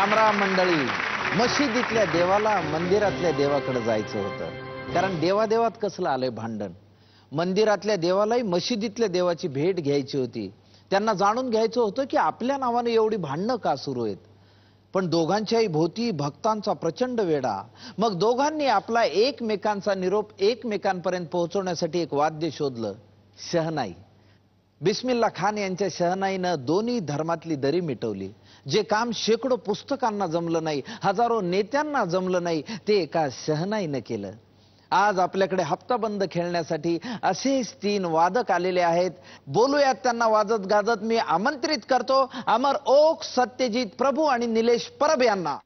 राम राम मंडळी. मशिदीतल्या देवाला मंदिरातल्या देवाकडे जायचं होतं, कारण देवादेवात कसलं आलंय भांडण. मंदिरातल्या देवालाही मशिदीतल्या देवाची भेट घ्यायची होती. त्यांना जाणून घ्यायचं होतं की आपल्या नावाने एवढी भांडणं का सुरू आहेत. पण दोघांच्याही भोवती भक्तांचा प्रचंड वेढा. मग दोघांनी आपला एकमेकांचा निरोप एकमेकांपर्यंत पोहोचवण्यासाठी एक वाद्य शोधलं, शहनाई. बिस्मिल्ला खान यांच्या शहनाईनं दोन्ही धर्मातली दरी मिटवली. जे काम शेकडो पुस्तकांना जमलं नाही, हजारो नेत्यांना जमलं नाही, ते एका शहनाईनं केलं. आज आपल्याकडे हप्ता बंद खेळण्यासाठी असेच 3 वादक आलेले आहेत. बोलूयात त्यांना वाजत गाजत. मी आमंत्रित करतो अमर ओक, सत्यजित प्रभू आणि निलेश परब यांना.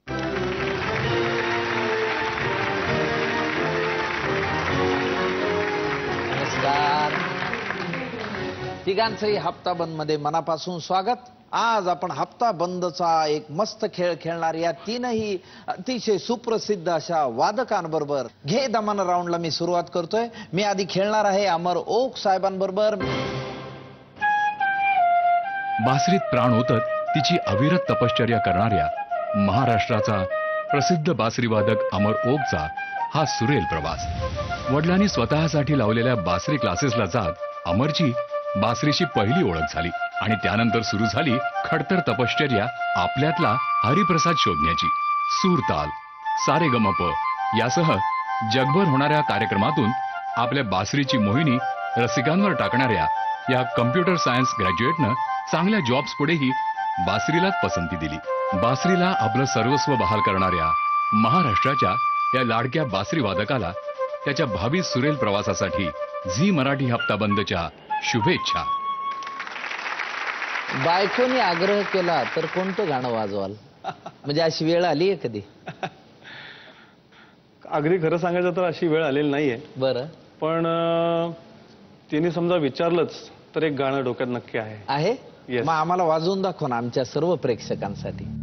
नमस्कार. तिघांचंही हप्ता बंद मध्ये मनापासून स्वागत. आज आपण हप्ता बंदचा एक मस्त खेळ खेळणार. या 3ही अतिशय सुप्रसिद्ध अशा वादकांबरोबर घे दमन राऊंडला मी सुरुवात करतोय. मी आधी खेळणार आहे अमर ओक साहेबांबरोबर. बासरीत प्राण ओतत तिची अविरत तपश्चर्या करणाऱ्या महाराष्ट्राचा प्रसिद्ध बासरीवादक अमर ओकचा हा सुरेल प्रवास. वडिलांनी स्वतःसाठी लावलेल्या बासरी क्लासेसला जात अमरची बासरीची पहिली ओळख झाली आणि त्यानंतर सुरू झाली खडतर तपश्चर्या आपल्यातला हरिप्रसाद शोधण्याची. सूरताल, सारेगमप यासह जगभर होणाऱ्या कार्यक्रमातून आपल्या बासरीची मोहिनी रसिकांवर टाकणाऱ्या या कम्प्युटर सायन्स ग्रॅज्युएटनं चांगल्या जॉब्स पुढेही बासरीलाच पसंती दिली. बासरीला आपलं सर्वस्व बहाल करणाऱ्या महाराष्ट्राच्या या लाडक्या बासरी वादकाला त्याच्या भावी सुरेल प्रवासासाठी झी मराठी हप्ता बंदच्या शुभेच्छा. बायकोने आग्रह केला तर कोणतं गाणं वाजवाल? म्हणजे अशी वेळ आली आहे कधी? अगदी खरं सांगायचं तर अशी वेळ आलेली नाहीये. बरं, पण तिने समजा विचारलंच तर एक गाणं डोक्यात नक्की आहे. Yes. मग आम्हाला वाजवून दाखव ना आमच्या सर्व प्रेक्षकांसाठी.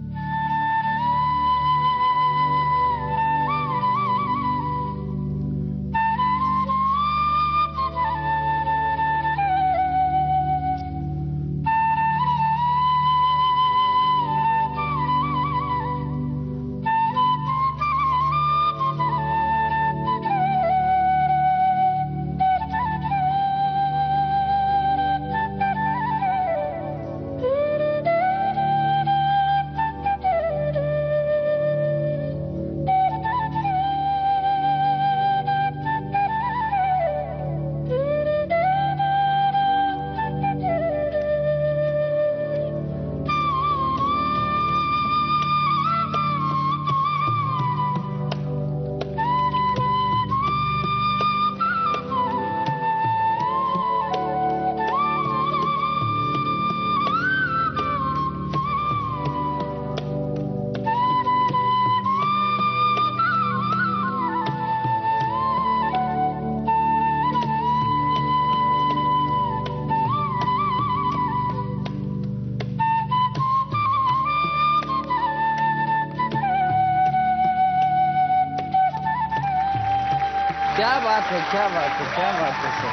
क्या बात है, क्या बात है, क्या बात है सर.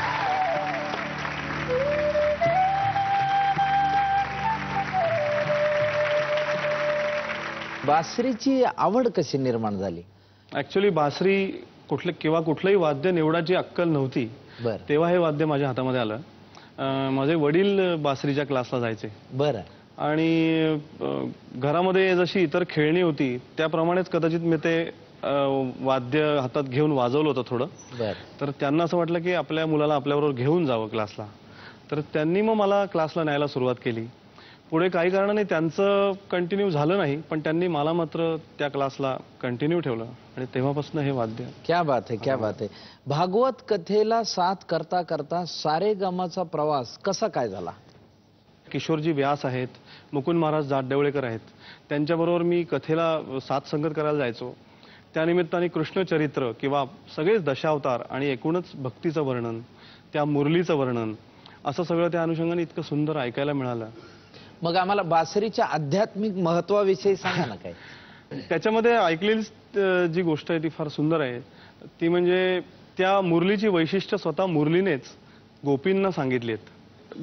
बासरीची आवड कशी निर्माण झाली? ऍक्च्युली बासरी कुठलंही वाद्य निवडाची अक्कल नव्हती. बरं तेव्हा हे वाद्य माझ्या हातामध्ये आलं. माझे वडील बासरीच्या क्लासला जायचे. बरं. आणि घरामध्ये जशी इतर खेळणी होती त्याप्रमाणेच कदाचित मी ते वाद्य हातात घेऊन वाजवलं होतं थोडं. तर त्यांना असं वाटलं की आपल्या मुलाला आपल्याबरोबर घेऊन जावं क्लासला. तर त्यांनी मग मला क्लासला न्यायला सुरुवात केली. पुढे काही कारणाने त्यांचं कंटिन्यू झालं नाही, पण त्यांनी मला मात्र त्या क्लासला कंटिन्यू ठेवलं आणि तेव्हापासून हे वाद्य. क्या बात है, क्या बात है. भागवत कथेला साथ करता करता सारेगमचा प्रवास कसा काय झाला? किशोरजी व्यास आहेत, मुकुंद महाराज जाटदेवळेकर आहेत, त्यांच्याबरोबर मी कथेला साथ संगत करायला जायचो. त्यानिमित्ताने कृष्णचरित्र किंवा सगळेच दशावतार आणि एकूणच भक्तीचं वर्णन, त्या मुरलीचं वर्णन, असं सगळं त्या अनुषंगाने इतकं सुंदर ऐकायला मिळालं. मग आम्हाला बासरीच्या आध्यात्मिक महत्वाविषयी सांगा ना काय. त्याच्यामध्ये ऐकलेली जी गोष्ट आहे ती फार सुंदर आहे. ती म्हणजे त्या मुरलीची वैशिष्ट्य स्वतः मुरलीनेच गोपींना सांगितलीत.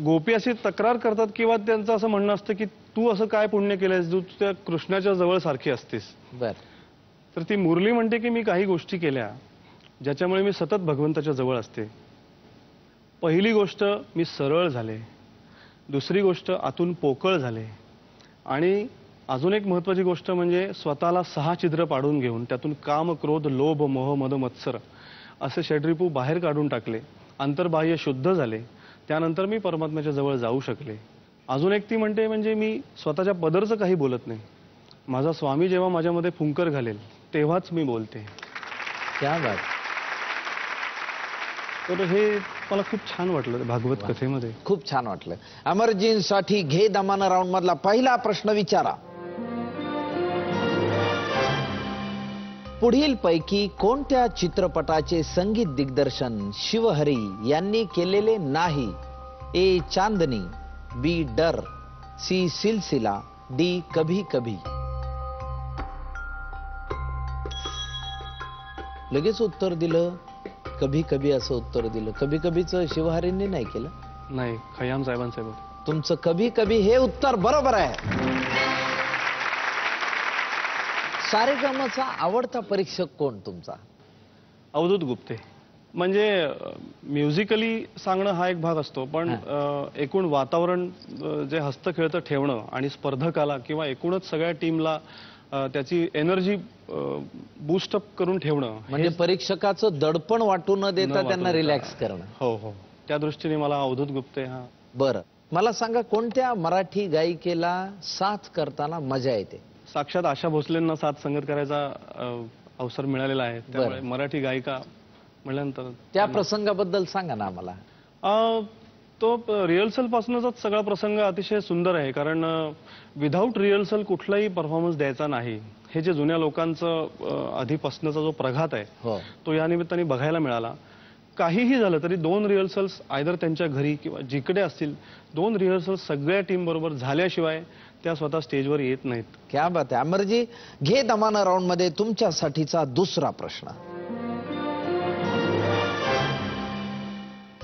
गोपी अशी तक्रार करतात किंवा त्यांचं असं म्हणणं असतं की तू असं काय पुण्य केलंयस तू त्या कृष्णाच्या जवळ सारखी असतेस. बर. तर ती मुरली म्हणते की मी काही गोष्टी केल्या ज्याच्यामुळे मी सतत भगवंताच्या जवळ असते. पहिली गोष्ट मी सरळ झाले, दुसरी गोष्ट आतून पोकळ झाले, आणि अजून एक महत्वाची गोष्ट म्हणजे स्वतःला 6 छिद्र पाडून घेऊन त्यातून काम, क्रोध, लोभ, मोह, मद, मत्सर असे षड्रिपू बाहेर काढून टाकले, अंतर्बाह्य शुद्ध झाले. त्यानंतर मी परमात्म्याच्या जवळ जाऊ शकले. अजून एक ती म्हणते म्हणजे मी स्वतःच्या पदरचं काही बोलत नाही. माझा स्वामी जेव्हा माझ्यामध्ये फुंकर घालेल तेव्हाच मी बोलते. क्या बात. तर हे मला खूप छान वाटलं भागवत कथेमध्ये. खूप छान वाटलं. अमरजींसाठी घे दमान राऊंड मधला पहिला प्रश्न विचारा. पुढील पैकी कोणत्या चित्रपटाचे संगीत दिग्दर्शन शिवहरी यांनी केलेले नाही? ए चांदनी, बी डर, सी सिलसिला, डी कभी कभी. लगेच उत्तर दिलं कभी कभी असं उत्तर दिलं. कभी कभीचं शिवहरींनी नाही केलं? नाही, खय्याम साहेबांचं. तुमचं कभी कभी हे उत्तर बरोबर आहे. सारेगमचा आवडता परीक्षक कोण तुमचा? अवधूत गुप्ते. म्हणजे म्युझिकली सांगणं हा एक भाग असतो, पण एकूण वातावरण जे हस्तखेळतं ठेवणं आणि स्पर्धकाला किंवा एकूणच सगळ्या टीमला त्याची एनर्जी बूस्टअप करून ठेवणं, म्हणजे परीक्षकाचं दडपण वाटू न देता त्यांना रिलॅक्स करणं. हो हो, त्या दृष्टीने मला अवधूत गुप्ते. हा. बरं, मला सांगा कोणत्या मराठी गायिकेला साथ करताना मजा येते? साक्षात आशा भोसलेंना साथ संगत करायचा अवसर मिळालेला आहे. त्यामुळे मराठी गायिका म्हटल्यानंतर त्या प्रसंगाबद्दल सांगा ना आम्हाला. तो रिहर्सल पासूनच सगळा प्रसंग अतिशय सुंदर आहे, कारण विदाऊट रिहर्सल कुठलाही परफॉर्मन्स द्यायचा नाही. हे जे जुन्या लोकांचं आधीपासूनचा जो प्रघात आहे तो या निमित्ताने बघायला मिळाला. काहीही झालं तरी 2 रिहर्सल्स आयदर त्यांच्या घरी किंवा जिकडे असतील 2 रिहर्सल्स सगळ्या टीम बरोबर झाल्याशिवाय त्या स्वतः स्टेजवर येत नाहीत. क्या बात आहे. अमरजी, घे दमाना राऊंड मध्ये तुमच्यासाठीचा दुसरा प्रश्न.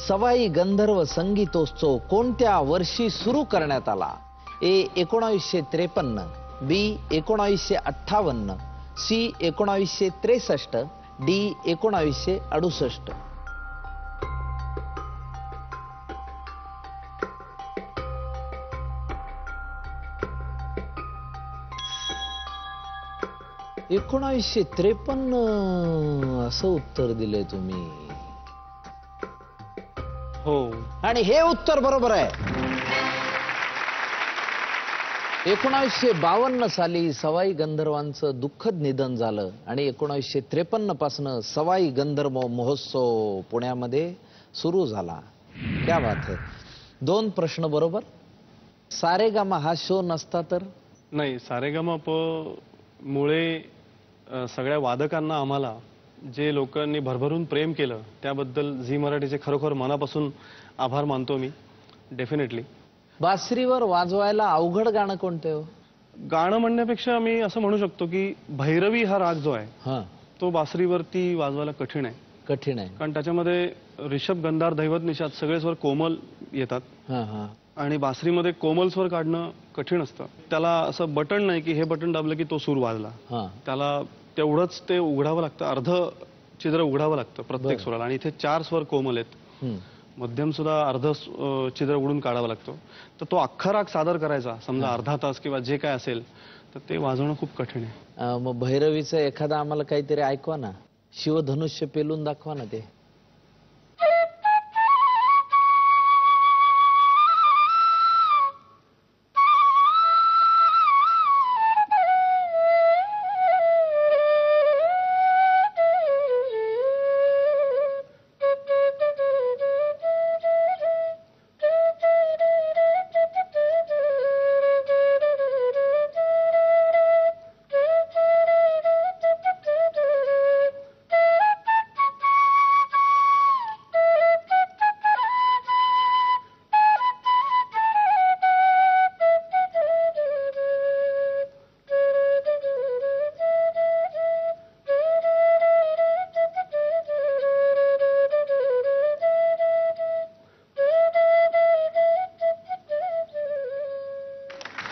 सवाई गंधर्व संगीतोत्सव कोणत्या वर्षी सुरू करण्यात आला? ए 1953, बी 1958, सी 1963, डी 1968. $1953 असं उत्तर दिलंय तुम्ही. हो, आणि हे उत्तर बरोबर आहे. 1952 साली सवाई गंधर्वांचं दुःखद निधन झालं आणि 1953 पासून सवाई गंधर्व महोत्सव पुण्यामध्ये सुरू झाला. क्या बात आहे. 2 प्रश्न बरोबर. सारेगामा हा शो नसता तर? नाही, सारेगामा मुळे सगळ्या वादकांना, आम्हाला जे लोकांनी भरभरून प्रेम केलं त्याबद्दल झी मराठीचे खरोखर मनापासून आभार मानतो मी. डेफिनेटली. बासरीवर वाजवायला अवघड गाणं कोणतं हो? गाणं म्हणण्यापेक्षा मी असं म्हणू शकतो की भैरवी हा राग जो आहे तो बासरीवरती वाजवायला कठीण आहे. कठीण आहे, कारण त्याच्यामध्ये ऋषभ, गंधार, दैवत, निषाद सगळे स्वर कोमल येतात आणि बासरीमध्ये कोमल स्वर काढणं कठीण असतं. त्याला असं बटन नाही की हे बटन दाबलं की तो सूर वाजला. त्याला तेवढंच ते उघडावं लागतं, अर्ध छिद्र उघडावं लागतं प्रत्येक सुराला. आणि इथे 4 स्वर कोमल आहेत, मध्यम सुद्धा अर्ध छिद्र उघडून काढावं लागतं. तर तो अख्खा राग सादर करायचा समजा अर्धा तास किंवा जे काय असेल तर ते वाजवणं खूप कठीण आहे. मग भैरवीचं एखादा आम्हाला काहीतरी ऐकवा ना, शिवधनुष्य पेलून दाखवा ना ते.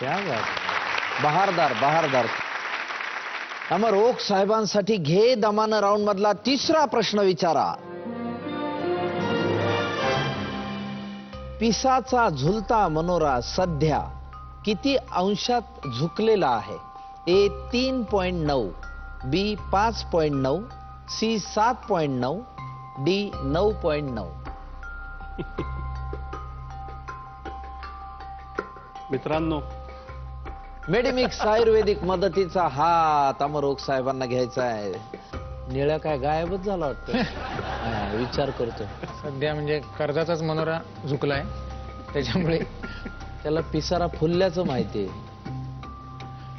क्या बात. बहारदार बहारदार. अमर ओक साहेबांसाठी घे दमानं राऊंड मधला तिसरा प्रश्न विचारा. पिसाचा झुलता मनोरा सध्या किती अंशात झुकलेला आहे? ए 3.9, बी 5.9, सी 7.9, डी 9.9. मित्रांनो, मेडिमिक्स आयुर्वेदिक मदतीचा हात अमर ओक साहेबांना घ्यायचा आहे. निळ्या काय गायबच झाला वाटतं. विचार करतो. सध्या म्हणजे कर्जाचाच मनोरा झुकलाय, त्याच्यामुळे त्याला पिसारा फुलल्याचं माहितीये.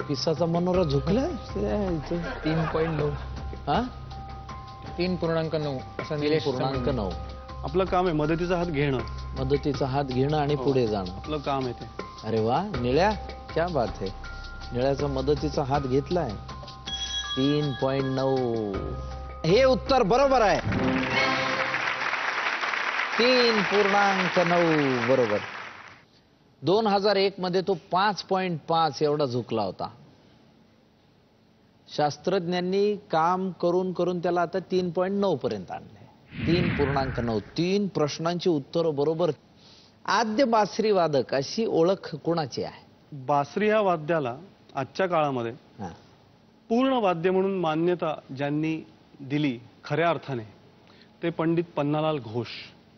पिसाचा मनोरा झुकलाय 3.9, हा 3.9 असं निलेश 3.9. आपलं काम आहे मदतीचा हात घेणं, मदतीचा हात घेणं आणि पुढे जाणं. आपलं काम आहे ते. अरे वा निळ्या, क्या बात आहे. निळ्याचा मदतीचा हात घेतलाय. 3.9 हे उत्तर बरोबर आहे. 3.9 बरोबर. 2001 मध्ये तो 5.5 एवढा झुकला होता. शास्त्रज्ञांनी काम करून करून त्याला आता 3.9 पर्यंत आणलंय. 3.9. 3 प्रश्नांची उत्तरं बरोबर. आद्य बासरी वादक अशी ओळख कोणाची आहे? बासरी ह्या वाद्याला आजच्या काळामध्ये हा. पूर्ण वाद्य म्हणून मान्यता ज्यांनी दिली खऱ्या अर्थाने ते पंडित पन्नालाल घोष.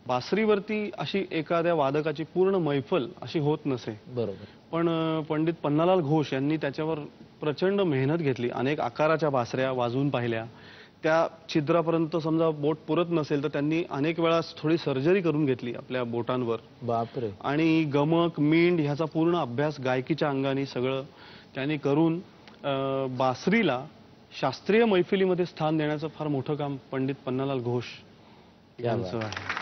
बासरीवरती अशी एखाद्या वादकाची पूर्ण मैफल अशी होत नसे. बरोबर. पण पंडित पन्नालाल घोष यांनी त्याच्यावर प्रचंड मेहनत घेतली. अनेक आकाराच्या बासऱ्या वाजवून पाहिल्या. त्या छिद्रापर्यंत समजा बोट पुरत नसेल तर त्यांनी अनेक वेळा थोडी सर्जरी करून घेतली आपल्या बोटांवर. बापरे. आणि गमक मींड ह्याचा पूर्ण अभ्यास गायकीच्या अंगाने सगळं त्यांनी करून बासरीला शास्त्रीय मैफिलीमध्ये स्थान देण्याचं फार मोठं काम पंडित पन्नालाल घोष यांचं आहे.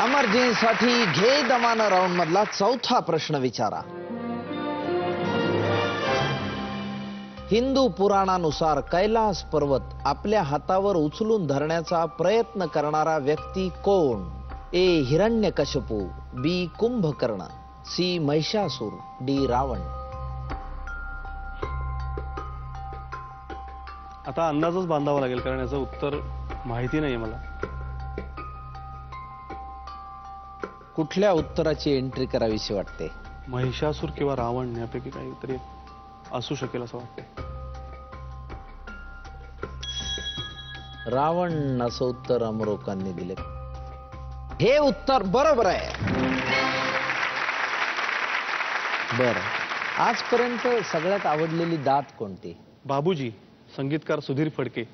अमरजींसाठी घे दमानं राऊंड मधला चौथा प्रश्न विचारा. हिंदू पुराणानुसार कैलास पर्वत आपल्या हातावर उचलून धरण्याचा प्रयत्न करणारा व्यक्ती कोण? ए हिरण्यकश्यपू, बी कुंभकर्ण, सी महिषासूर, डी रावण. आता अंदाजच बांधावा लागेल कारण याचं उत्तर माहिती नाहीये मला. कुठल्या उत्तराची एंट्री करावीशी वाटते? महिषासूर किंवा रावण यापैकी काहीतरी असू शकेल असं वाटतं. रावण असं उत्तर अमरोकांनी दिले. हे उत्तर बरोबर आहे. बर. आजपर्यंत सगळ्यात आवडलेली दात कोणती? बाबूजी संगीतकार सुधीर फडके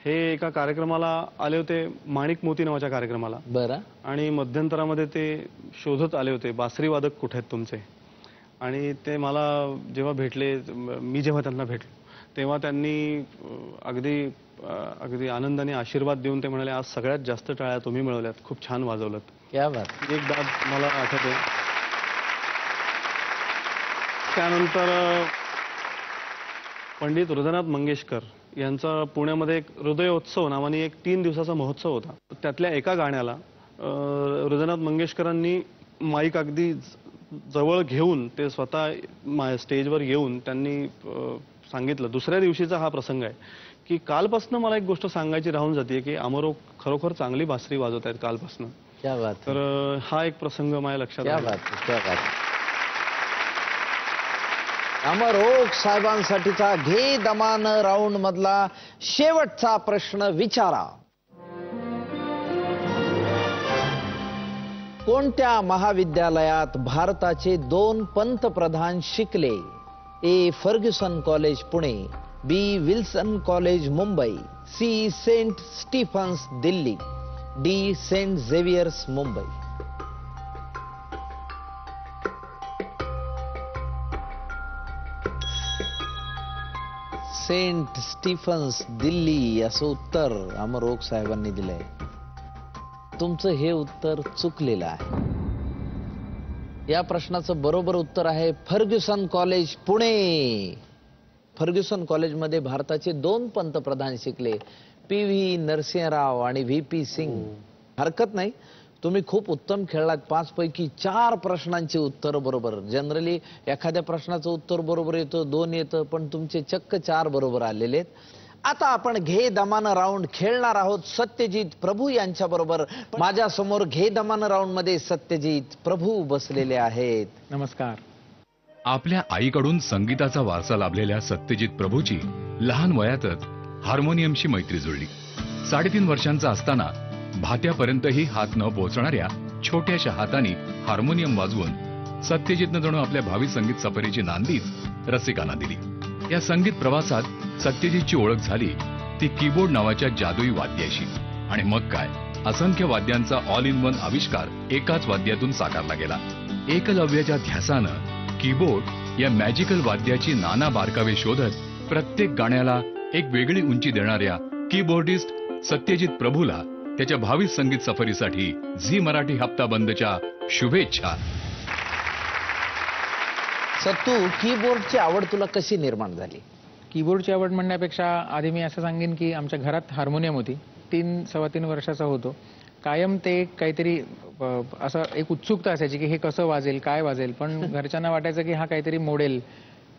हे एका कार्यक्रमाला आले होते, माणिक मोती नावाच्या कार्यक्रमाला. बरं. आणि मध्यंतरामध्ये ते शोधत आले होते बासरी वादक कुठे आहेत तुमचे. आणि ते मला जेव्हा भेटले, मी जेव्हा त्यांना भेटलो तेव्हा त्यांनी अगदी अगदी आनंदाने आशीर्वाद देऊन ते म्हणाले, आज सगळ्यात जास्त टाळ्या तुम्ही मिळवल्यात, खूप छान वाजवलं. क्या बात. एक दाद मला आठवते. त्यानंतर पंडित हृदयनाथ मंगेशकर यांचा पुण्यामध्ये एक हृदयोत्सव नावाने एक 3 दिवसाचा महोत्सव होता. त्यातल्या एका गाण्याला हृदयनाथ मंगेशकरांनी माईक अगदी जवळ घेऊन ते स्वतः स्टेजवर येऊन त्यांनी सांगितलं. दुसऱ्या दिवशीचा हा प्रसंग आहे की कालपासून मला एक गोष्ट सांगायची राहून जाते की अमरोक खरोखर चांगली बासरी वाजवत आहेत कालपासून. क्या बात. तर हा एक प्रसंग माझ्या लक्षात क्या आला. बात, क्या बात. अमर ओक साहेबांसाठीचा घे दमानं राऊंड मधला शेवटचा प्रश्न विचारा. कोणत्या महाविद्यालयात भारताचे 2 पंतप्रधान शिकले? A Fergusson college Pune, B Wilson college Mumbai, C Saint Stephen's Delhi, D Saint Xavier's Mumbai. Saint Stephen's Delhi असं उत्तर अमर ओक साहेबांनी दिलंय. तुमचं हे उत्तर चुकलेलं आहे. या प्रश्नाचं बरोबर उत्तर आहे फर्ग्युसन कॉलेज पुणे. फर्ग्युसन कॉलेजमध्ये भारताचे 2 पंतप्रधान शिकले, PV नरसिंहराव आणि VP सिंग. हरकत नाही, तुम्ही खूप उत्तम खेळलात. 5 पैकी 4 प्रश्नांची उत्तर बरोबर. जनरली एखाद्या प्रश्नाचं उत्तर बरोबर येतं, 2 येतं, पण तुमचे चक्क 4 बरोबर आलेले आहेत. आता आपण घे दमानं राऊंड खेळणार आहोत सत्यजित प्रभू यांच्या बरोबर. माझ्या समोर घे दमानं राऊंड मध्ये सत्यजित प्रभू बसलेले आहेत. नमस्कार. आपल्या आईकडून संगीताचा वारसा लाभलेल्या सत्यजित प्रभूची लहान वयातच हार्मोनियमशी मैत्री जुळली. 3.5 वर्षांचा असताना भात्यापर्यंतही हात न पोहोचणाऱ्या छोट्याशा हातांनी हार्मोनियम वाजवून सत्यजितनं जणू आपल्या भावी संगीत सफरीची नांदीच रसिकांना दिली. या संगीत प्रवासात सत्यजितची ओळख झाली ती कीबोर्ड नावाच्या जादुई वाद्याशी. आणि मग काय, असंख्य वाद्यांचा ऑल इन वन आविष्कार एकाच वाद्यातून साकारला गेला. एकलव्याच्या ध्यासानं कीबोर्ड या मॅजिकल वाद्याची नाना बारकावे शोधत प्रत्येक गाण्याला एक वेगळी उंची देणाऱ्या कीबोर्डिस्ट सत्यजित प्रभूला त्याच्या भावी संगीत सफरीसाठी झी मराठी हप्ता बंदच्या शुभेच्छा. सत्तू, कीबोर्डची आवड तुला कशी निर्माण झाली? कीबोर्डची आवड म्हणण्यापेक्षा आधी मी असं सांगेन की आमच्या घरात हार्मोनियम होती. 3-3.25 वर्षाचा होतो. कायम ते काहीतरी असं एक उत्सुकता असायची की हे कसं वाजेल, काय वाजेल. पण घरच्यांना वाटायचं की हा काहीतरी मोडेल,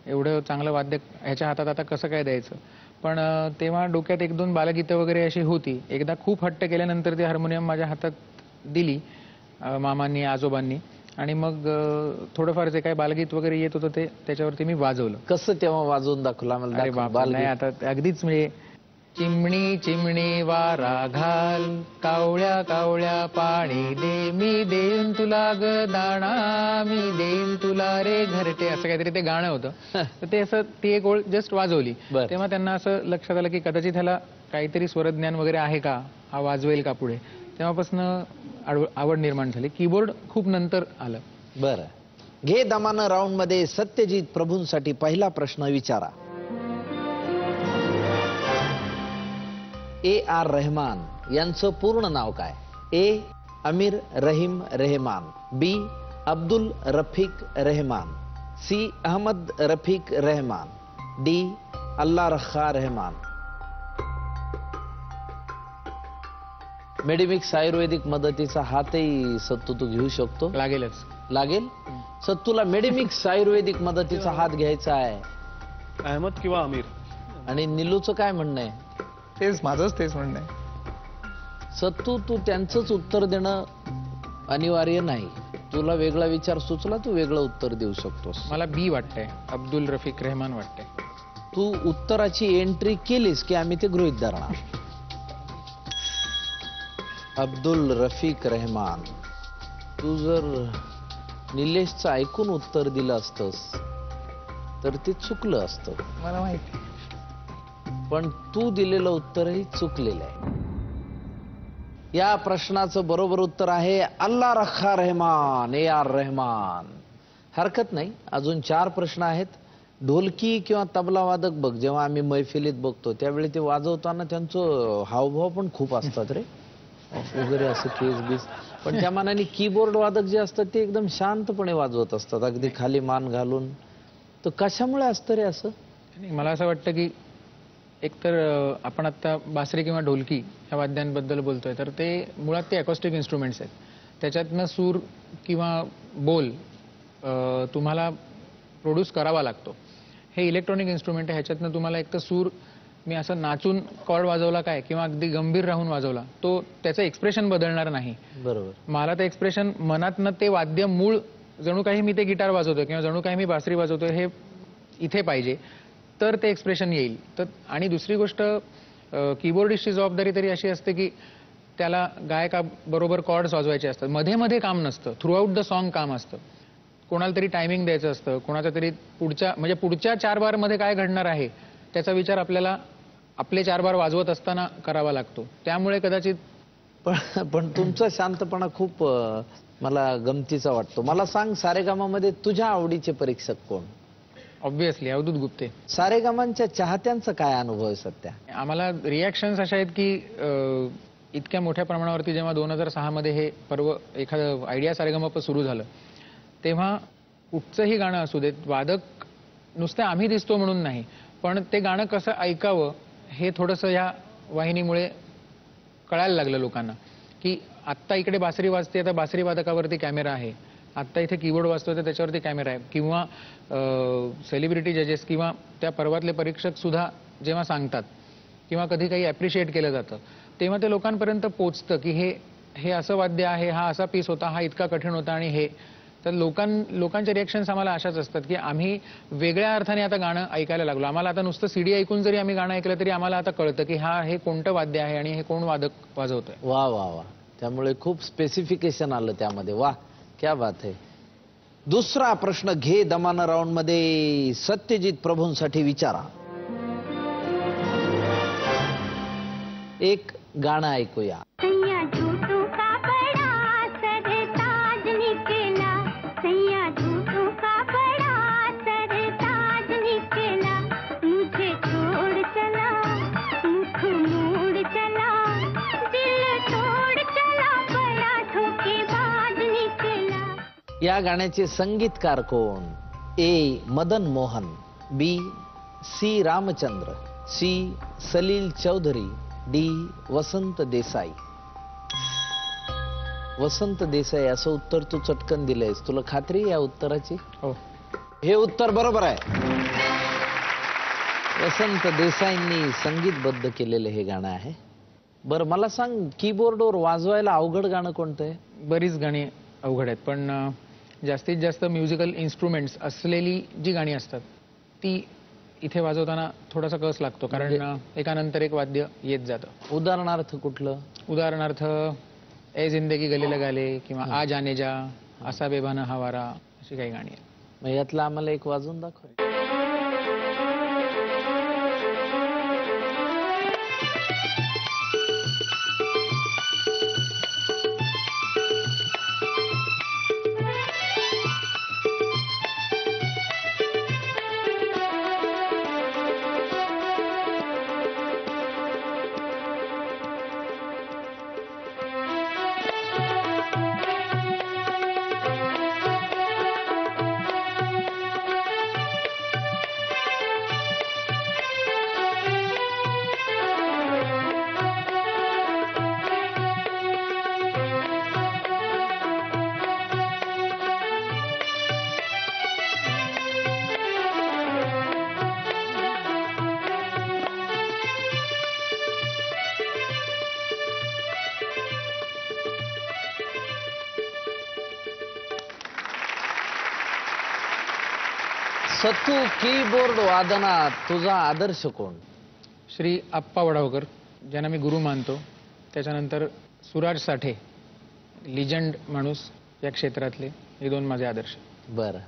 एवढं चांगलं वाद्य ह्याच्या हातात आता कसं काय द्यायचं. पण तेव्हा डोक्यात 1-2 बालगीतं वगैरे अशी होती. एकदा खूप हट्ट केल्यानंतर ती हार्मोनियम माझ्या हातात दिली मामांनी, आजोबांनी. आणि मग थोडंफार जे काही बालगीत वगैरे येत होतं ते त्याच्यावरती मी वाजवलं. कसं तेव्हा वाजवून दाखवला मला? अरे बाबा, नाही आता अगदीच म्हणजे चिमणी चिमणी वारा घाल, कावळ्या कावळ्या पाणी दे, मी देईन तुला ग दाणा, मी देईन तुला रे घरटे, असं काहीतरी ते गाणं होतं. तर ते असं ती एक ओळ जस्ट वाजवली. तेव्हा त्यांना असं लक्षात आलं की कदाचित ह्याला काहीतरी स्वरज्ञान वगैरे आहे का, हा वाजवेल का पुढे. तेव्हापासून आवड निर्माण झाली. कीबोर्ड खूप नंतर आलं. बरं, घे दमानं राऊंड मध्ये सत्यजित प्रभूंसाठी पहिला प्रश्न विचारा. AR रहमान यांचं पूर्ण नाव काय? A. Amir Rahim Rahman, B. Abdul Rafiq Rahman, C. Ahmad Rafiq Rahman, D. Allah रखा रहमान. मेडिमिक्स आयुर्वेदिक मदतीचा हातही सत्तू तू घेऊ शकतो. लागेलच. लागेल. सत्तूला मेडिमिक्स आयुर्वेदिक मदतीचा हात घ्यायचा आहे. अहमद किंवा अमीर. आणि निलूचं काय म्हणणं आहे? तेच म्हणणं आहे. सत्तू, तू त्यांचंच उत्तर देणं अनिवार्य नाही. तुला वेगळा विचार सुचला, तू वेगळं उत्तर देऊ शकतोस. मला B वाटतंय, अब्दुल रफीक रहमान वाटतंय. तू उत्तराची एंट्री केलीस की आम्ही ते गृहीत धरणार. अब्दुल रफीक रहमान. तू जर निलेशचं ऐकून उत्तर दिलं असतंस तर ते चुकलं असतं. मला माहिती, पण तू दिलेलं उत्तरही चुकलेलं आहे. या प्रश्नाचं बरोबर उत्तर आहे अल्लाह रखा रहमान, AR रहमान. हरकत नाही, अजून 4 प्रश्न आहेत. ढोलकी किंवा तबला वादक बघ, जेव्हा आम्ही मैफिलीत बघतो त्यावेळी ते वाजवताना त्यांचं हावभाव पण खूप असतात रे, वगैरे असं केस बीस. पण त्या मानाने कीबोर्ड वादक जे असतात ते एकदम शांतपणे वाजवत असतात, अगदी खाली मान घालून. तर कशामुळे असतं रे असं? मला असं वाटतं की एकतर आपण आता बासरी किंवा ढोलकी या वाद्यांबद्दल बोलतोय, तर ते मुळात ते अकॉस्टिक इन्स्ट्रुमेंट्स आहेत. त्याच्यातनं सूर किंवा बोल तुम्हाला प्रोड्यूस करावा लागतो. हे इलेक्ट्रॉनिक इन्स्ट्रुमेंट आहे, ह्याच्यातनं तुम्हाला एक तर सूर मी असं नाचून कॉर्ड वाजवला काय किंवा अगदी गंभीर राहून वाजवला तो त्याचं एक्सप्रेशन बदलणार नाही. बरोबर. मला ते एक्सप्रेशन मनातनं ते वाद्य मूळ जणू काही मी ते गिटार वाजवतोय किंवा जणू काही मी बासरी वाजवतोय हे इथे पाहिजे, तर ते एक्सप्रेशन येईल. तर आणि दुसरी गोष्ट, कीबोर्डिस्टची जबाबदारी तरी अशी असते की त्याला गायकाबरोबर कॉर्ड्स वाजवायचे असतात. मध्ये मध्ये काम नसतं, थ्रूआउट द सॉन्ग काम असतं. कोणाला तरी टायमिंग द्यायचं असतं, कोणाचा तरी पुढच्या 4 बार मध्ये काय घडणार आहे त्याचा विचार आपल्याला आपले 4 बार वाजवत असताना करावा लागतो. त्यामुळे कदाचित. पण तुमचा शांतपणा खूप मला गमतीचा वाटतो. मला सांग, सारेगामामध्ये तुझ्या आवडीचे परीक्षक कोण? ऑब्व्हियसली अवधूत गुप्ते. सारेगामांच्या चाहत्यांचा काय अनुभव आहे सध्या? आम्हाला रिॲक्शन्स अशा आहेत की इतक्या मोठ्या प्रमाणावरती जेव्हा 2006 मध्ये हे पर्व एखादं आयडिया सारेगमप सुरू झालं तेव्हा कुठचंही गाणं असू देत, वादक नुसतं आम्ही दिसतो म्हणून नाही, पण ते गाणं कसं ऐकावं हे थोडंसं ह्या वाहिनीमुळे कळायला लागलं लोकांना. की आत्ता इकडे बासरी वाजते, आता बासरी वादकावरती कॅमेरा आहे, आत्ता इथे कीबोर्ड वाजतोय तर त्याच्यावरती कॅमेरा आहे, किंवा सेलिब्रिटी जजेस किंवा त्या पर्वातले परीक्षक सुद्धा जेव्हा सांगतात किंवा कधी काही ॲप्रिशिएट केलं जातं, तेव्हा ते लोकांपर्यंत पोचतं की हे असं वाद्य आहे, हा असा पीस होता, हा इतका कठीण होता. आणि हे तर लोकांचे रिएक्शन्स आम्हाला अशाच असतात की आम्ही वेगळ्या अर्थाने आता गाणं ऐकायला लागलो. आम्हाला आता नुसतं सीडी ऐकून जरी आम्ही गाणं ऐकलं तरी आम्हाला आता कळतं की हे कोणतं वाद्य आहे आणि हे कोण वादक वाजवतोय. वा वा वा, त्यामुळे खूप स्पेसिफिकेशन आलं त्यामध्ये. वा, क्या बात आहे. दुसरा प्रश्न घे दमान राऊंड मध्ये सत्यजित प्रभूंसाठी विचारा. एक गाणं ऐकूया. या गाण्याचे संगीतकार कोण? A Madan Mohan, B C Ramchandra, C Salil Chaudhary, D Vasant Desai. Vasant Desai असं उत्तर तू चटकन दिलंयस. तुला खात्री आहे या उत्तराची? हो, हे उत्तर बरोबर आहे. वसंत देसाईंनी संगीतबद्ध केलेलं हे गाणं आहे. बरं मला सांग, कीबोर्डवर वाजवायला अवघड गाणं कोणतं आहे? बरीच गाणी अवघड आहेत, पण जास्तीत जास्त म्युझिकल इन्स्ट्रुमेंट्स असलेली जी गाणी असतात ती इथे वाजवताना थोडासा कस लागतो, कारण एकानंतर एक वाद्य येत जातं. उदाहरणार्थ कुठलं? उदाहरणार्थ ए जिंदगी गले लगा ले किंवा आ जाने जा, असा बेभाना हवारा, अशी काही गाणी आहेत. मग यातलं आम्हाला एक वाजवून दाखव. सतू कीबोर्ड वादनात तुझा आदर्श कोण? श्री आप्पा वडावकर, ज्यांना मी गुरु मानतो. त्याच्यानंतर सुराज साठे, लिजंड माणूस या क्षेत्रातले. हे दोन माझे आदर्श. बर,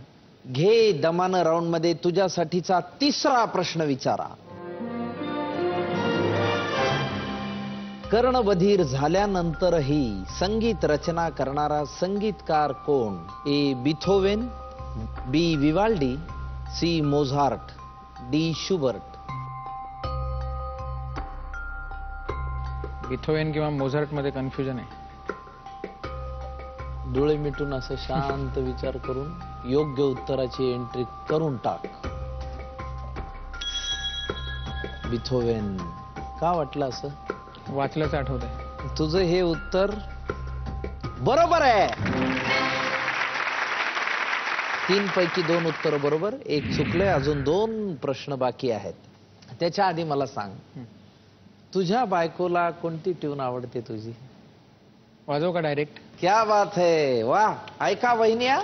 घे दमान राऊंड मध्ये तुझ्यासाठीचा तिसरा प्रश्न विचारा. कर्णबधीर झाल्यानंतरही संगीत रचना करणारा संगीतकार कोण? A Beethoven, B Vivaldi, C Mozart, D Schubert. Beethoven किंवा मोझार्ट मध्ये कन्फ्युजन आहे. डोळे मिटून असं शांत विचार करून योग्य उत्तराची एंट्री करून टाक. बिथोवेन. का वाटलं असं? वाचल्याचं आठवत आहे. तुझं हे उत्तर बरोबर आहे. 3 पैकी 2 उत्तर बरोबर, 1 चुकलंय. अजून 2 प्रश्न बाकी आहेत. त्याच्या आधी मला सांग, तुझ्या बायकोला कोणती ट्यून आवडते तुझी? वाजव का डायरेक्ट? क्या बात है, वा. ऐका वहिन्या.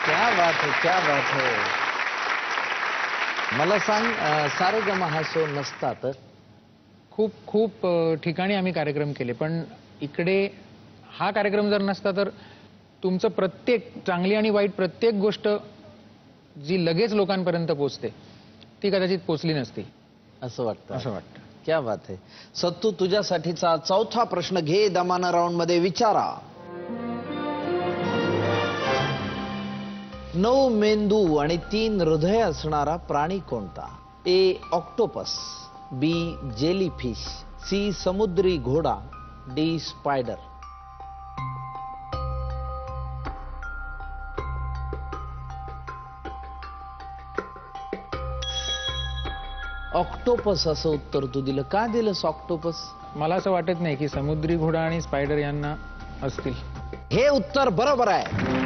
क्या बात है, क्या बात है. मला सांग, सारेगमा हा शो नसता तर खूप खूप ठिकाणी आम्ही कार्यक्रम केले, पण इकडे हा कार्यक्रम जर नसता तर तुमचं प्रत्येक चांगली आणि वाईट प्रत्येक गोष्ट जी लगेच लोकांपर्यंत पोहोचते ती कदाचित पोचली नसती असं वाटतं. असं वाटतं. क्या बात आहे. सत्तू, तुझ्यासाठीचा चौथा प्रश्न घे दमानं राऊंड मध्ये विचारा. 9 मेंदू आणि 3 हृदय असणारा प्राणी कोणता? ए ऑक्टोपस, बी जेलीफिश, सी समुद्री घोडा, डी स्पायडर. ऑक्टोपस असं उत्तर तू दिलं. का दिलंस ऑक्टोपस? मला असं वाटत नाही की समुद्री घोडा आणि स्पायडर यांना असतील. हे उत्तर बरोबर आहे.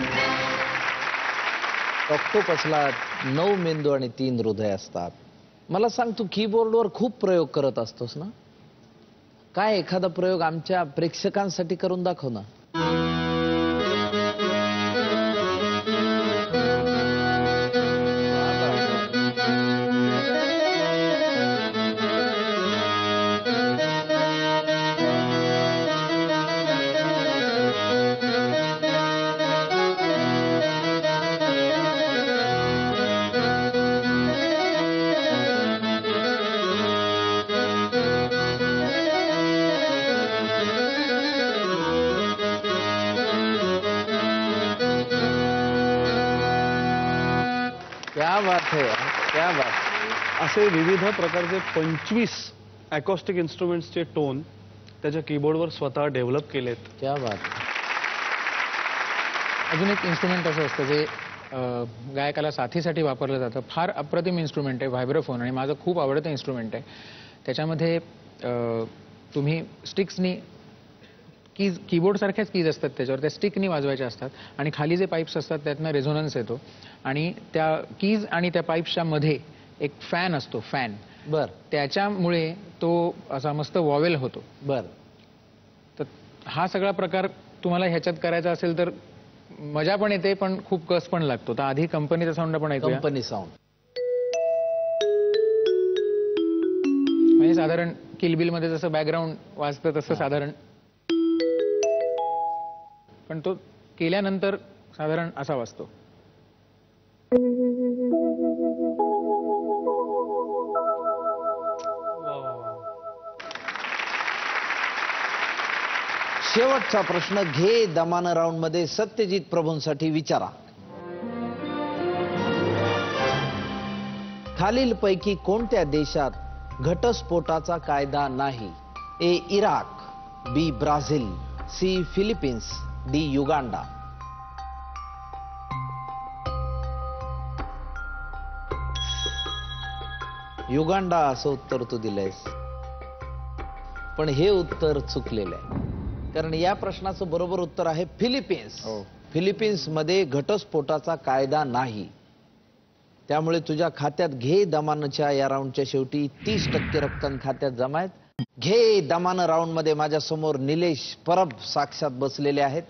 ऑक्टोपसला 9 मेंदू आणि 3 हृदय असतात. मला सांग, तू कीबोर्डवर खूप प्रयोग करत असतोस ना? काय एखादा प्रयोग आमच्या प्रेक्षकांसाठी करून दाखव ना. क्या बात है, क्या बात. असे विविध प्रकारचे 25 अकॉस्टिक इन्स्ट्रुमेंट्सचे टोन त्याच्या कीबोर्डवर स्वतः डेव्हलप केलेत. क्या बात. अजून एक इन्स्ट्रुमेंट असं असतं जे गायकाला साथीसाठी वापरलं जातं. फार अप्रतिम इन्स्ट्रुमेंट आहे, व्हायब्रोफोन, आणि माझं खूप आवडतं इन्स्ट्रुमेंट आहे. त्याच्यामध्ये तुम्ही स्टिक्सनी कीज, कीबोर्ड सारख्याच कीज असतात त्याच्यावर, त्या स्टिकनी वाजवायच्या असतात आणि खाली जे पाईप्स असतात त्यातनं रेझोनन्स येतो आणि त्या कीज आणि त्या पाईप्सच्या मध्ये एक फॅन असतो, फॅन. बर त्याच्यामुळे तो असा मस्त वॉवेल होतो. बर. तर हा सगळा प्रकार तुम्हाला ह्याच्यात करायचा असेल तर मजा पण येते, पण खूप कस पण लागतो. तर आधी कंपनीचा साऊंड आपण ऐकूया. Company sound. म्हणजे साधारण किलबिल मध्ये जसं बॅकग्राऊंड वाजतं तसं साधारण, पण तो केल्यानंतर साधारण असा वाजतो. शेवटचा प्रश्न घे दमानं राऊंड मध्ये सत्यजित प्रभूंसाठी विचारा. खालीलपैकी कोणत्या देशात घटस्फोटाचा कायदा नाही? A Iraq, B Brazil, C Philippines, D Uganda. Uganda असं उत्तर तू दिलंयस, पण हे उत्तर चुकलेलं आहे. कारण या प्रश्नाचं बरोबर उत्तर आहे फिलिपिन्स. फिलिपिन्स मध्ये घटस्फोटाचा कायदा नाही. त्यामुळे तुझ्या खात्यात घे दमानच्या या राऊंडच्या शेवटी 30% रक्कम खात्यात जमा आहेत. घे दमानं राऊंड मध्ये माझ्या समोर निलेश परब साक्षात बसलेले आहेत.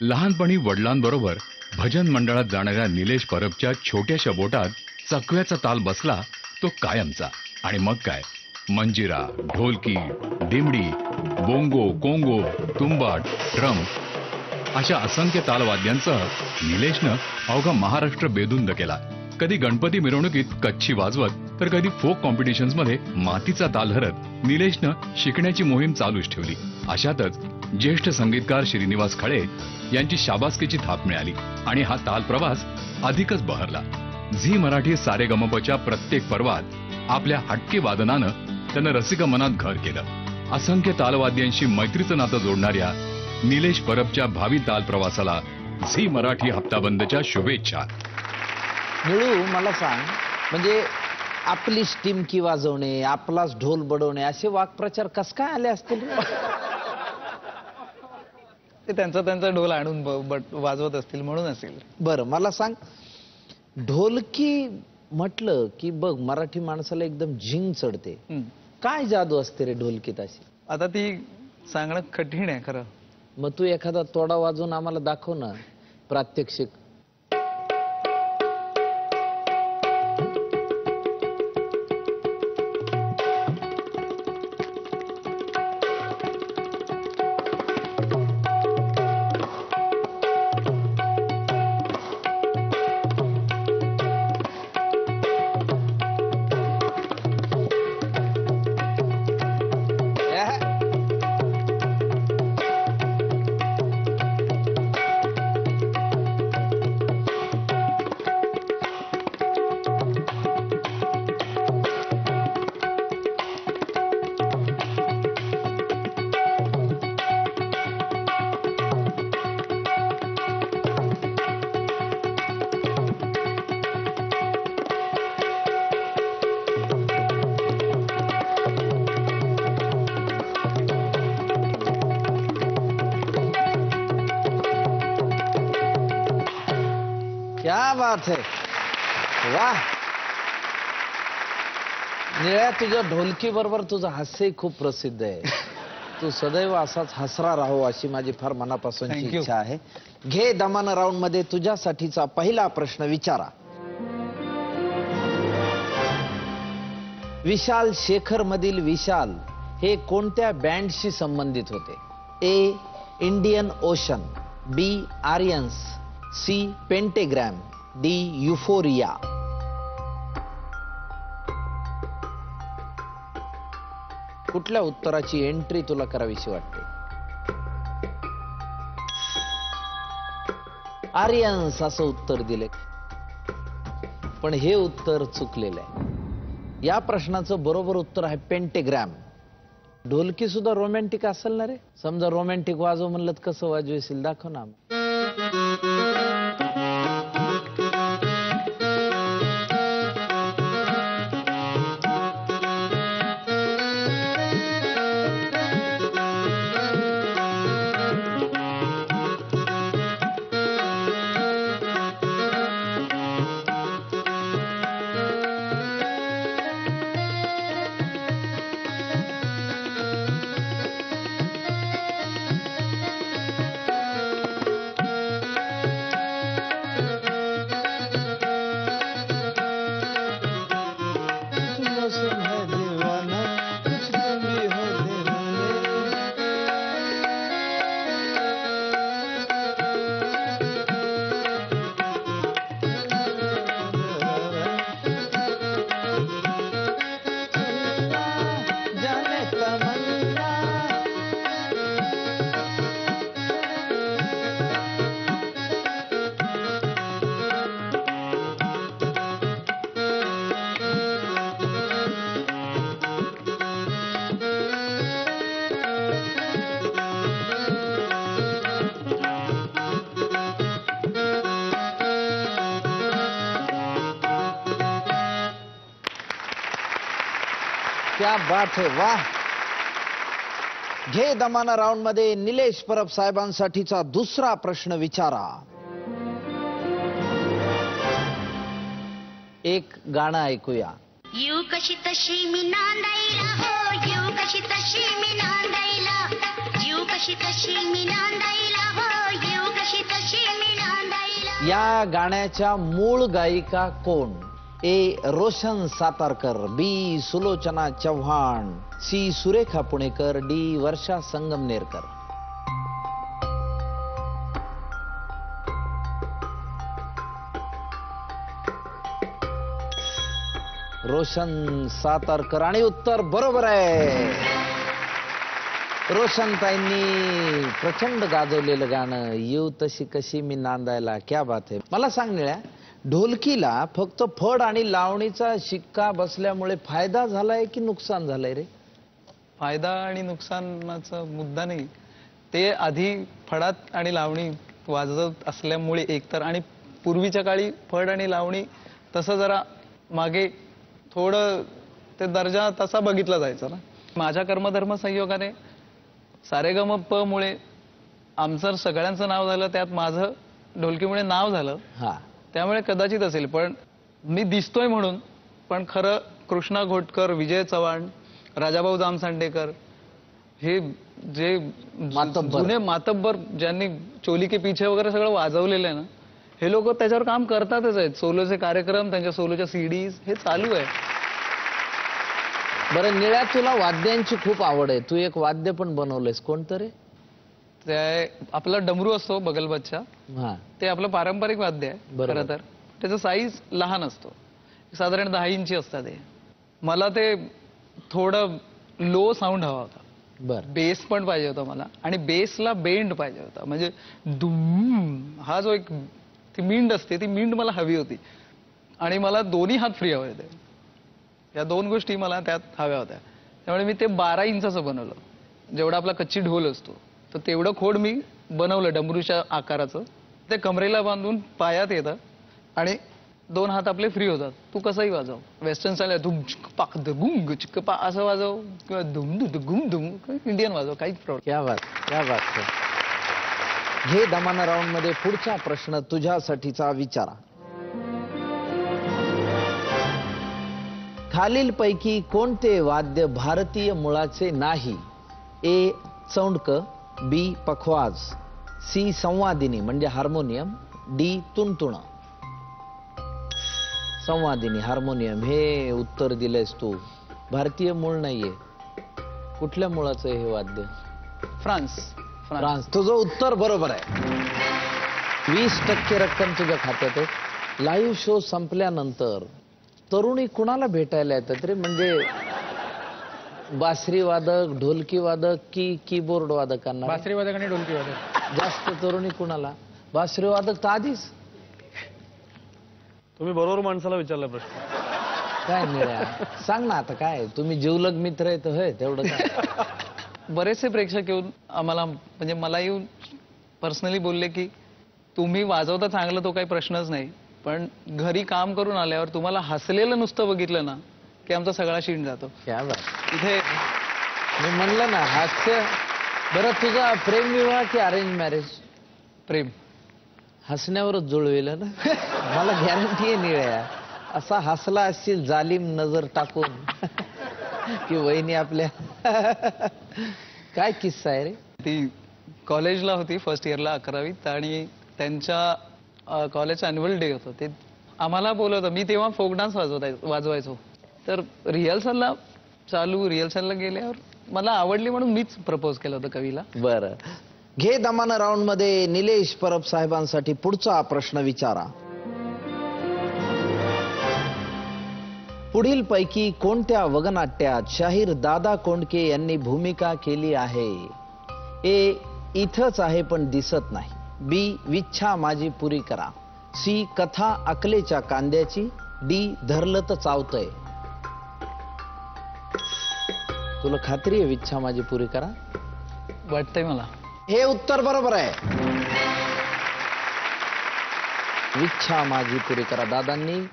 लहानपणी वडिलांबरोबर भजन मंडळात जाणाऱ्या निलेश परबच्या छोट्याशा बोटात चकव्याचा ताल बसला तो कायमचा. आणि मग काय, मंजिरा, ढोलकी, दिमडी, बोंगो, कोंगो, तुंबा, ड्रम अशा असंख्य तालवाद्यांसह निलेशनं अवघा महाराष्ट्र बेधुंद केला. कधी गणपती मिरवणुकीत कच्छी वाजवत तर कधी फोक कॉम्पिटिशन्समध्ये मातीचा ताल धरत निलेशनं शिकण्याची मोहीम चालूच ठेवली. अशातच ज्येष्ठ संगीतकार श्रीनिवास खळे यांची शाबासकीची थाप मिळाली आणि हा ताल प्रवास अधिकच बहरला. झी मराठी सारेगमपच्या प्रत्येक पर्वात आपल्या हटके वादनानं त्यानं रसिक मनात घर केलं. असंख्य तालवाद्यांशी मैत्रीचं नातं जोडणाऱ्या निलेश परबच्या भावी ताल प्रवासाला झी मराठी हप्ताबंदच्या शुभेच्छा. निळू, मला सांग, म्हणजे आपली स्टिमकी वाजवणे, आपलाच ढोल बडवणे असे वाक्प्रचार कस काय आले असतील? ते त्यांचा ढोल आणून वाजवत असतील म्हणून असेल. बरं, मला सांग, ढोलकी म्हटलं की बघ मराठी माणसाला एकदम झिंग चढते. काय जादू असते रे ढोलकीत अशी? आता ती सांगणं कठीण आहे खरं. मग तू एखादा तोडा वाजवून आम्हाला दाखव ना, प्रात्यक्षिक. क्या बात है, वाह. निळ्या, तुझ्या ढोलकी बरोबर तुझं हास्यही खूप प्रसिद्ध आहे. तू सदैव असाच हसरा राहो अशी माझी फार मनापासूनची Thank you. इच्छा आहे. घे दमान राऊंड मध्ये तुझ्यासाठीचा पहिला प्रश्न विचारा. विशाल शेखर मधील विशाल हे कोणत्या बँडशी संबंधित होते? ए इंडियन ओशन, बी आर्यन्स, सी पेंटेग्रॅम, डी युफोरिया. कुठल्या उत्तराची एंट्री तुला करावीशी वाटते? आर्यन्स असं उत्तर दिले, पण हे उत्तर चुकलेलं आहे. या प्रश्नाचं बरोबर उत्तर आहे पेंटेग्रॅम. ढोलकी सुद्धा रोमॅन्टिक असेल ना रे? समजा रोमॅन्टिक वाजव म्हणलं तर कसं वाजवेशील, दाखव ना. क्या बात है, वाह. घे दमाना राऊंड मध्ये निलेश परब साहेबांसाठीचा दुसरा प्रश्न विचारा. एक गाणं ऐकूया. येऊ कशी तशी मी नांदायला, हो येऊ कशी तशी मी नांदायला, येऊ कशी तशी मी नांदायला, हो येऊ कशी तशी मी नांदायला. या गाण्याच्या मूळ गायिका कोण? ए रोशन सातारकर, बी सुलोचना चव्हाण, सी सुरेखा पुणेकर, डी वर्षा संगमनेरकर. रोशन सातारकर, आणि उत्तर बरोबर आहे. रोशनताईंनी प्रचंड गाजवलेलं गाणं येऊ तशी कशी मी नांदायला. क्या बात आहे. मला सांग निळ्या, ढोलकीला फक्त फड आणि लावणीचा शिक्का बसल्यामुळे फायदा झालाय की नुकसान झालंय रे? फायदा आणि नुकसानाचा मुद्दा नाही, ते आधी फडात आणि लावणी वाजवत असल्यामुळे एकतर, आणि पूर्वीच्या काळी फड आणि लावणी तसं जरा मागे थोडं ते दर्जा तसा बघितला जायचा ना. माझ्या कर्मधर्म संयोगाने सारेगम प मुळे आमचं सगळ्यांचं नाव झालं, त्यात माझं ढोलकीमुळे नाव झालं. हा, त्यामुळे कदाचित असेल, पण मी दिसतोय म्हणून. पण खरं कृष्णा घोटकर, विजय चव्हाण, राजाभाऊ जामसांडेकर हे जे मातब्बर. जुने मातब्बर ज्यांनी चोली के पीछे वगैरे सगळं वाजवलेलं आहे ना, हे लोक त्याच्यावर काम करतातच आहेत. सोलोचे कार्यक्रम, त्यांच्या सोलोच्या सीडीज हे चालू आहे. बरं निळ्या, तुला वाद्यांची खूप आवड आहे, तू एक वाद्य पण बनवलंयस, कोणतं रे? ते आपला डमरू असतो बगलबच्चा, हा, ते आपलं पारंपरिक वाद्य आहे बरोबर. खरं तर. त्याचं साईज लहान असतो, साधारण 10 इंची असतात. ते मला ते थोडं लो साऊंड हवा होता, बर बेस पण पाहिजे होता मला, आणि बेसला बेंड पाहिजे होता. म्हणजे दुम हा जो एक ती मिंड असते, ती मिंड मला हवी होती. आणि मला दोन्ही हात फ्री हवे होते. या 2 गोष्टी मला त्यात हव्या होत्या. त्यामुळे मी ते 12 इंचाचं बनवलं, जेवढा आपला कच्ची ढोल असतो. तर तेवढं खोड मी बनवलं डमरूच्या आकाराचं. ते कमरेला बांधून पायात येतं आणि 2 हात आपले फ्री होतात. तू कसंही वाजव, वेस्टर्न स्टाईल धुम चिक पाक गुंग चिक पा असं वाजव, किंवा धुम धुम गुम धुम, इंडियन वाजव, काहीच प्रॉब्लेम. क्या बात, क्या बात है. घे दमाना राऊंड मध्ये पुढचा प्रश्न तुझ्यासाठीचा विचारा. खालीलपैकी कोणते वाद्य भारतीय मुळाचे नाही? ए चौंडक, बी पखवाज, सी संवादिनी म्हणजे हार्मोनियम, डी तुणतुण. संवादिनी, हार्मोनियम हे उत्तर दिलंयस तू. भारतीय मूळ नाहीये. कुठल्या मुळाचं आहे हे वाद्य? फ्रान्स. फ्रान्स. तुझं उत्तर बरोबर आहे. 20% रक्कम तुझ्या खात्यात आहे. लाईव्ह शो संपल्यानंतर तरुणी कुणाला भेटायला येतात रे? म्हणजे बासरी वादक, ढोलकी वादक की कीबोर्ड वादकांना? बासरी वादक आणि ढोलकी वादक. जास्त तरुणी कुणाला? बासरी वादक तर आधीच. तुम्ही बरोबर माणसाला विचारला प्रश्न. काय मिळ्या, सांग ना आता काय, तुम्ही जीवलग मित्र आहेत होय, तेवढं काय? बरेचसे प्रेक्षक येऊन आम्हाला, म्हणजे मला येऊन पर्सनली बोलले की तुम्ही वाजवता चांगलं, तो काही प्रश्नच नाही, पण घरी काम करून आल्यावर तुम्हाला हसलेलं नुसतं बघितलं ना की आमचा सगळा शीण जातो. क्या बात. इथे मी म्हणलं ना हास्य. बरं, तुझा प्रेमविवाह की अरेंज मॅरेज? प्रेम. हसण्यावरच जुळवेल ना. मला गॅरंटी आहे निळ्या, असा हसला असशील जालिम नजर टाकून की वहिनी आपल्या. काय किस्सा आहे रे? ती कॉलेजला होती, फर्स्ट इयरला 11वीत, आणि त्यांच्या कॉलेजचा अॅन्युअल डे होतं. ते आम्हाला बोलवतं. मी तेव्हा फोक डान्स वाजवायचो. तर रिहर्सलला गेल्यावर मला आवडली म्हणून मीच प्रपोज केलं होतं कवीला. बरं, घे दमाना राऊंड मध्ये निलेश परब साहेबांसाठी पुढचा प्रश्न विचारा. पुढील पैकी कोणत्या वगनाट्यात शाहीर दादा कोंडके यांनी भूमिका केली आहे? ए इथंच आहे पण दिसत नाही, बी विच्छा माझी पुरी करा, सी कथा अकलेच्या कांद्याची, डी धरलं तर चावतंय. तुला खात्री आहे विच्छा माझी पुरी करा? वाटतंय मला. हे उत्तर बरोबर आहे. विच्छा माझी पुरी करा दादांनी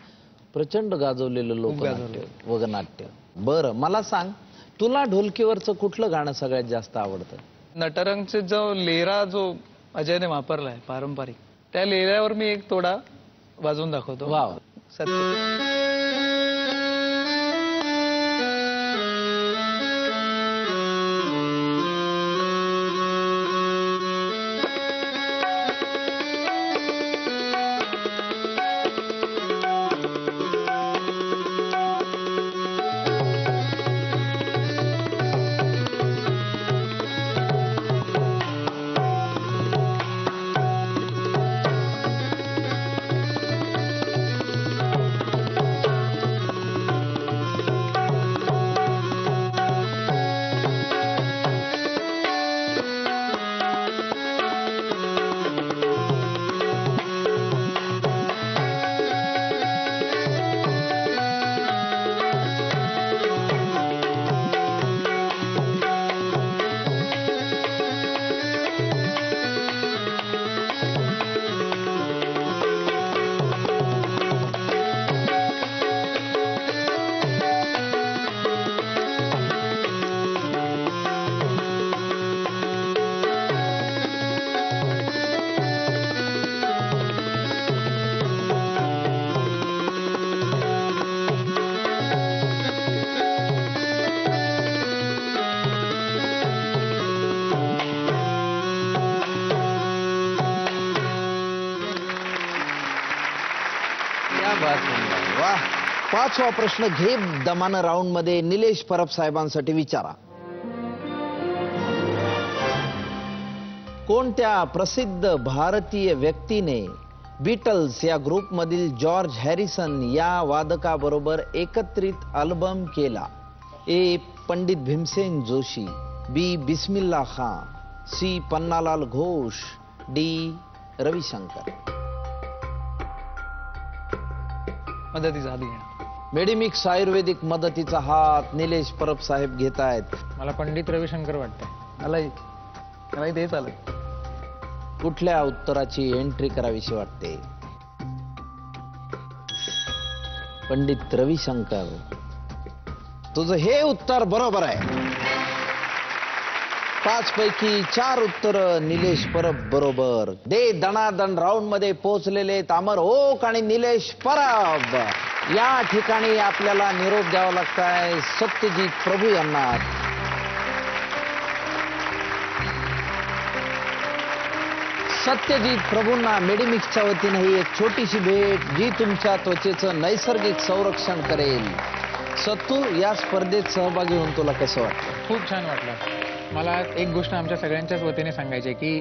प्रचंड गाजवलेलं लोकनाट्य, वगनाट्य. बरं, मला सांग, तुला ढोलकीवरचं कुठलं गाणं सगळ्यात जास्त आवडतं? नटरंगचे जो लेरा जो अजयने वापरलाय पारंपरिक, त्या लेऱ्यावर मी एक तोडा वाजवून दाखवतो. वाव. सत्य. वा. 5वा प्रश्न घे दमानं राऊंड मध्ये निलेश परब साहेबांसाठी विचारा. कोणत्या प्रसिद्ध भारतीय व्यक्तीने बीटल्स या ग्रुपमधील जॉर्ज हॅरिसन या वादकाबरोबर एकत्रित अल्बम केला? ए. पंडित भीमसेन जोशी, बी. बिस्मिल्ला खां, सी. पन्नालाल घोष, डी. रविशंकर. मदतीचा हात घेणं. मेडिमिक्स आयुर्वेदिक मदतीचा हात निलेश परब साहेब घेत आहेत. मला पंडित रविशंकर वाटतंय. मलाही तेच आलं. कुठल्या उत्तराची एंट्री करावीशी वाटते? पंडित रविशंकर. तुझं हे उत्तर बरोबर आहे. 5 पैकी 4 उत्तर निलेश परब बरोबर. दे दणादण राऊंड मध्ये पोहोचलेले अमर ओक आणि निलेश परब. या ठिकाणी आपल्याला निरोप द्यावा लागताय सत्यजित प्रभू यांना. सत्यजित प्रभूंना मेडिमिक्सच्या वतीने ही एक छोटीशी भेट जी तुमच्या त्वचेचं नैसर्गिक संरक्षण करेल. सत्तू, या स्पर्धेत सहभागी होऊन तुला कसं वाटतं? खूप छान वाटलं. मला एक गोष्ट आमच्या सगळ्यांच्याच वतीने सांगायची आहे की